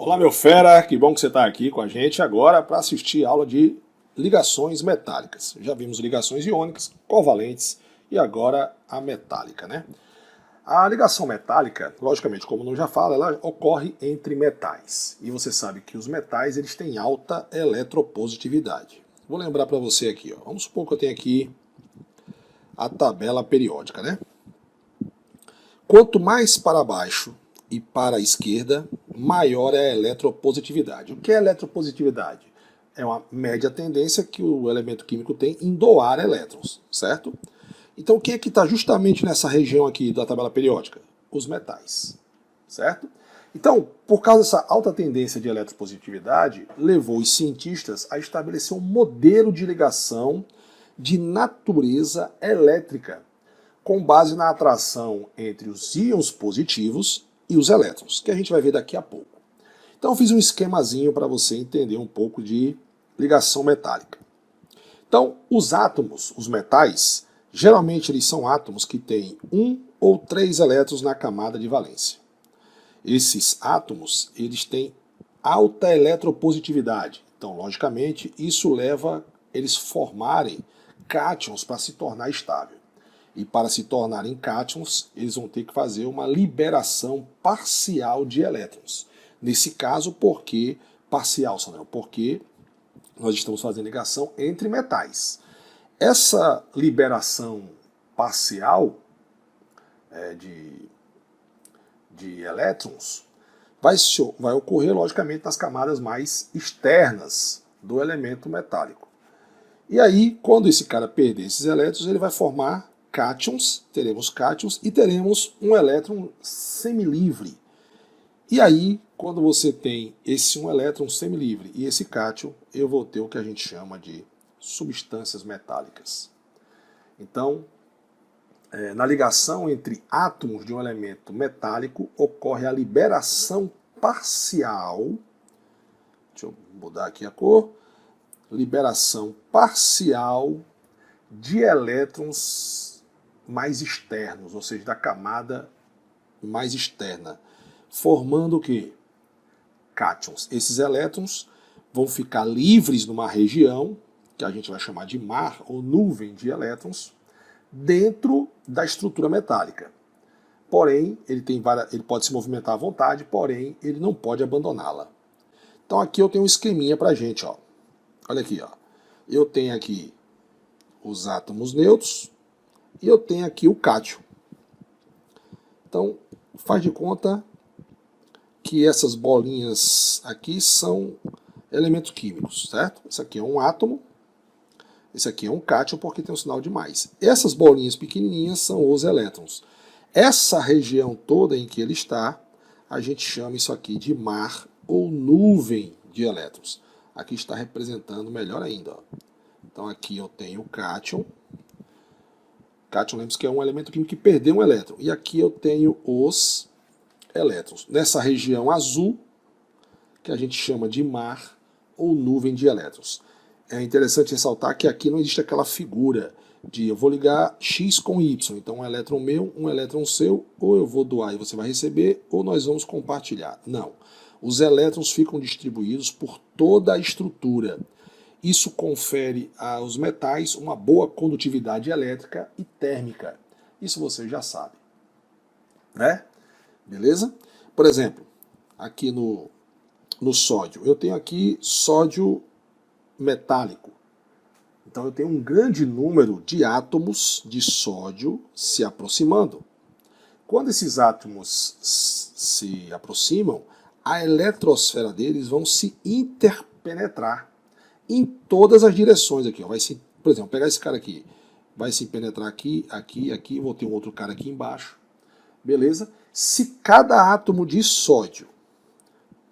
Olá, meu fera, que bom que você está aqui com a gente agora para assistir a aula de ligações metálicas. Já vimos ligações iônicas, covalentes e agora a metálica, né? A ligação metálica, logicamente, como o nome já fala, ela ocorre entre metais. E você sabe que os metais eles têm alta eletropositividade. Vou lembrar para você aqui, ó. Vamos supor que eu tenho aqui a tabela periódica, né? Quanto mais para baixo e para a esquerda, maior é a eletropositividade. O que é eletropositividade? É uma média tendência que o elemento químico tem em doar elétrons, certo? Então, quem é que está justamente nessa região aqui da tabela periódica? Os metais, certo? Então, por causa dessa alta tendência de eletropositividade, levou os cientistas a estabelecer um modelo de ligação de natureza elétrica, com base na atração entre os íons positivos e os elétrons, que a gente vai ver daqui a pouco. Então eu fiz um esquemazinho para você entender um pouco de ligação metálica. Então, os átomos, os metais, geralmente eles são átomos que têm 1 ou 3 elétrons na camada de valência. Esses átomos, eles têm alta eletropositividade. Então, logicamente, isso leva eles formarem cátions para se tornar estável. E para se tornarem cátions, eles vão ter que fazer uma liberação parcial de elétrons. Nesse caso, por que parcial, Samuel? Porque nós estamos fazendo ligação entre metais. Essa liberação parcial de elétrons vai ocorrer, logicamente, nas camadas mais externas do elemento metálico. E aí, quando esse cara perder esses elétrons, ele vai formar cátions, teremos cátions e teremos um elétron semilivre. E aí, quando você tem esse um elétron semilivre e esse cátion, eu vou ter o que a gente chama de substâncias metálicas. Então, na ligação entre átomos de um elemento metálico, ocorre a liberação parcial, deixa eu mudar aqui a cor, liberação parcial de elétrons mais externos, ou seja, da camada mais externa, formando o quê? Cátions. Esses elétrons vão ficar livres numa região, que a gente vai chamar de mar ou nuvem de elétrons, dentro da estrutura metálica. Porém, ele pode se movimentar à vontade, porém, ele não pode abandoná-la. Então aqui eu tenho um esqueminha pra gente, ó. Olha aqui, ó. Eu tenho aqui os átomos neutros e eu tenho aqui o cátion. Então, faz de conta que essas bolinhas aqui são elementos químicos, certo? Esse aqui é um átomo, esse aqui é um cátion porque tem um sinal de mais. Essas bolinhas pequenininhas são os elétrons. Essa região toda em que ele está, a gente chama isso aqui de mar ou nuvem de elétrons. Aqui está representando melhor ainda, ó. Então aqui eu tenho o cátion. Cátion, lembre-se que é um elemento químico que perdeu um elétron. E aqui eu tenho os elétrons. Nessa região azul, que a gente chama de mar ou nuvem de elétrons. É interessante ressaltar que aqui não existe aquela figura de eu vou ligar X com Y. Então um elétron meu, um elétron seu, ou eu vou doar e você vai receber, ou nós vamos compartilhar. Não. Os elétrons ficam distribuídos por toda a estrutura. Isso confere aos metais uma boa condutividade elétrica e térmica. Isso você já sabe, né? Beleza? Por exemplo, aqui no sódio, eu tenho aqui sódio metálico. Então eu tenho um grande número de átomos de sódio se aproximando. Quando esses átomos se aproximam, a eletrosfera deles vão se interpenetrar em todas as direções aqui. Ó. Por exemplo, pegar esse cara aqui, vai se penetrar aqui, aqui, aqui, vou ter um outro cara aqui embaixo. Beleza? Se cada átomo de sódio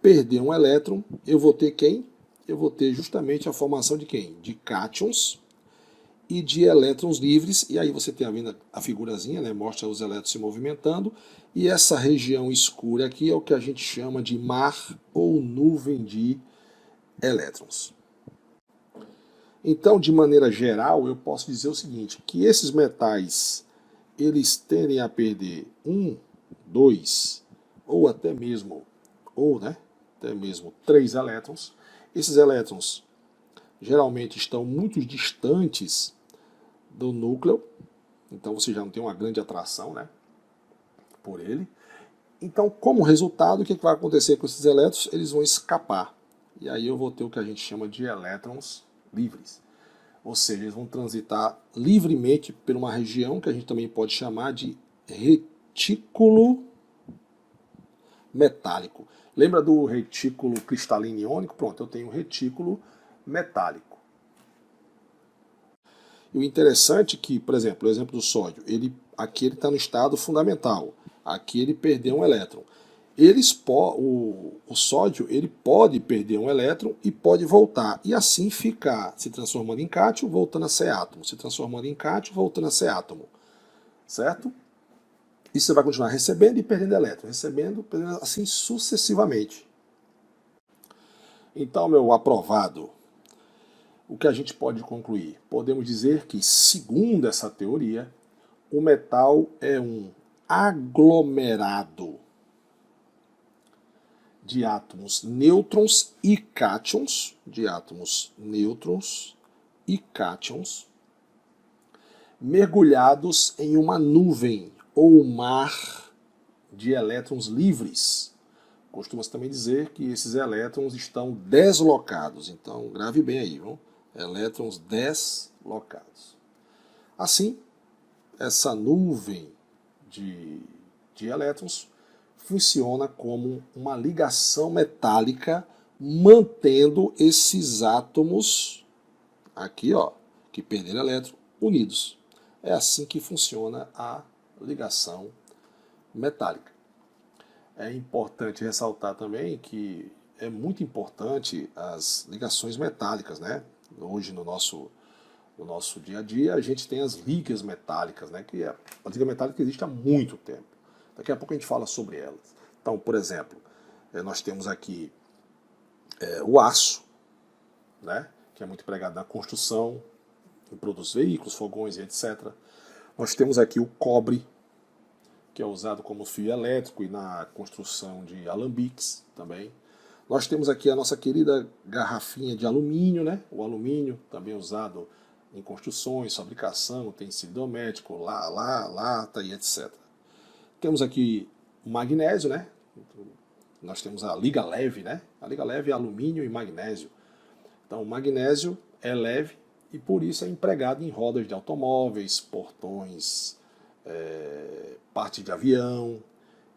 perder um elétron, eu vou ter quem? Eu vou ter justamente a formação de quem? De cátions e de elétrons livres. E aí você tem a figurazinha, né? Mostra os elétrons se movimentando. E essa região escura aqui é o que a gente chama de mar ou nuvem de elétrons. Então, de maneira geral, eu posso dizer o seguinte, que esses metais, eles tendem a perder 1, 2, ou até mesmo até mesmo 3 elétrons. Esses elétrons geralmente estão muito distantes do núcleo, então você já não tem uma grande atração, né, por ele. Então, como resultado, o que vai acontecer com esses elétrons? Eles vão escapar. E aí eu vou ter o que a gente chama de elétrons livres. Ou seja, eles vão transitar livremente por uma região que a gente também pode chamar de retículo metálico. Lembra do retículo cristalino iônico? Pronto, eu tenho um retículo metálico. E o interessante é que, por exemplo, o exemplo do sódio, aqui ele está no estado fundamental. Aqui ele perdeu um elétron. O sódio ele pode perder um elétron e pode voltar. E assim ficar se transformando em cátion, voltando a ser átomo. Se transformando em cátion, voltando a ser átomo. Certo? E você vai continuar recebendo e perdendo elétron. Recebendo, perdendo, assim sucessivamente. Então, meu aprovado, o que a gente pode concluir? Podemos dizer que, segundo essa teoria, o metal é um aglomerado de átomos nêutrons e cátions, mergulhados em uma nuvem ou mar de elétrons livres. Costuma-se também dizer que esses elétrons estão deslocados. Então, grave bem aí, viu? Elétrons deslocados. Assim, essa nuvem de elétrons funciona como uma ligação metálica mantendo esses átomos aqui, ó, que perderam elétron, unidos. É assim que funciona a ligação metálica. É importante ressaltar também que é muito importante as ligações metálicas, né? Hoje no nosso dia a dia a gente tem as ligas metálicas, né? Que a liga metálica existe há muito tempo. Daqui a pouco a gente fala sobre elas. Então, por exemplo, nós temos aqui o aço, né? Que é muito empregado na construção, em produtos veículos, fogões e etc. Nós temos aqui o cobre, que é usado como fio elétrico e na construção de alambiques também. Nós temos aqui a nossa querida garrafinha de alumínio, né? O alumínio também é usado em construções, fabricação, utensílio doméstico, lata e etc. Temos aqui o magnésio, né? Nós temos a liga leve, né? A liga leve é alumínio e magnésio. Então o magnésio é leve e por isso é empregado em rodas de automóveis, portões, parte de avião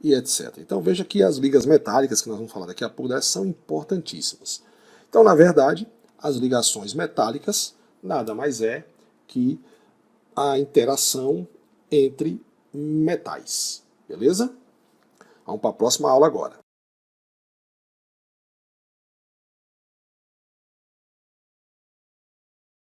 e etc. Então veja que as ligas metálicas, que nós vamos falar daqui a pouco, são importantíssimas. Então, na verdade, as ligações metálicas nada mais é que a interação entre metais. Beleza? Vamos para a próxima aula agora.